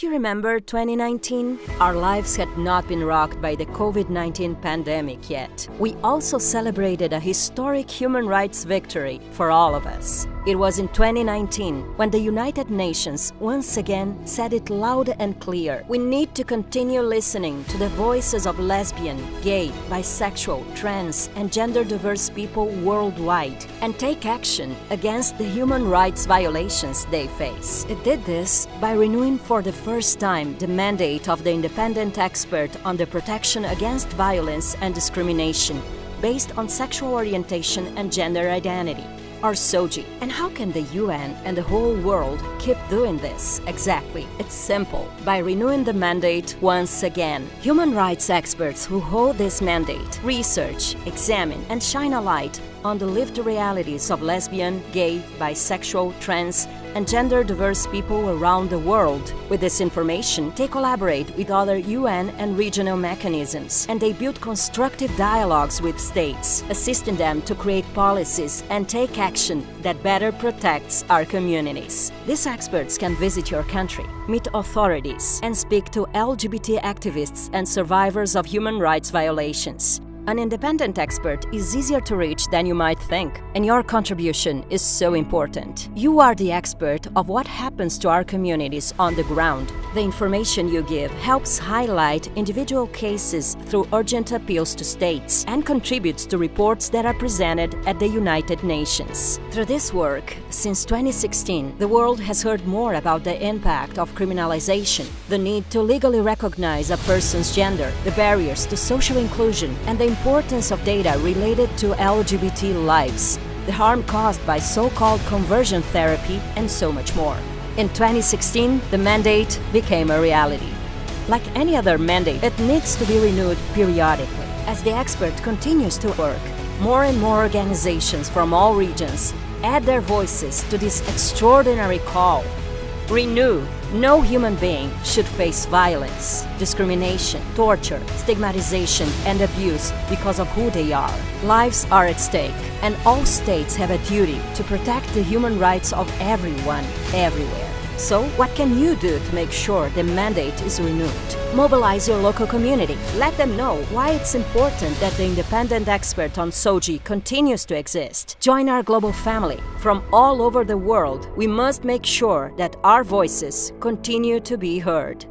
Do you remember 2019? Our lives had not been rocked by the COVID-19 pandemic yet. We also celebrated a historic human rights victory for all of us. It was in 2019 when the United Nations once again said it loud and clear. We need to continue listening to the voices of lesbian, gay, bisexual, trans, and gender-diverse people worldwide and take action against the human rights violations they face. It did this by renewing for the first time the mandate of the independent expert on the protection against violence and discrimination based on sexual orientation and gender identity, or SOGI. And how can the UN and the whole world keep doing this exactly? It's simple. By renewing the mandate once again. Human rights experts who hold this mandate research, examine, and shine a light on the lived realities of lesbian, gay, bisexual, trans, and gender-diverse people around the world. With this information, they collaborate with other UN and regional mechanisms, and they build constructive dialogues with states, assisting them to create policies and take action that better protects our communities. These experts can visit your country, meet authorities, and speak to LGBT activists and survivors of human rights violations. An independent expert is easier to reach than you might think, and your contribution is so important. You are the expert of what happens to our communities on the ground. The information you give helps highlight individual cases through urgent appeals to states and contributes to reports that are presented at the United Nations. Through this work, since 2016, the world has heard more about the impact of criminalization, the need to legally recognize a person's gender, the barriers to social inclusion, and the importance of data related to LGBT lives, the harm caused by so-called conversion therapy, and so much more. In 2016, the mandate became a reality. Like any other mandate, it needs to be renewed periodically. As the expert continues to work, more and more organizations from all regions add their voices to this extraordinary call. Renew. No human being should face violence, discrimination, torture, stigmatization, and abuse because of who they are. Lives are at stake, and all states have a duty to protect the human rights of everyone, everywhere. So, what can you do to make sure the mandate is renewed? Mobilize your local community. Let them know why it's important that the independent expert on SOGI continues to exist. Join our global family. From all over the world, we must make sure that our voices continue to be heard.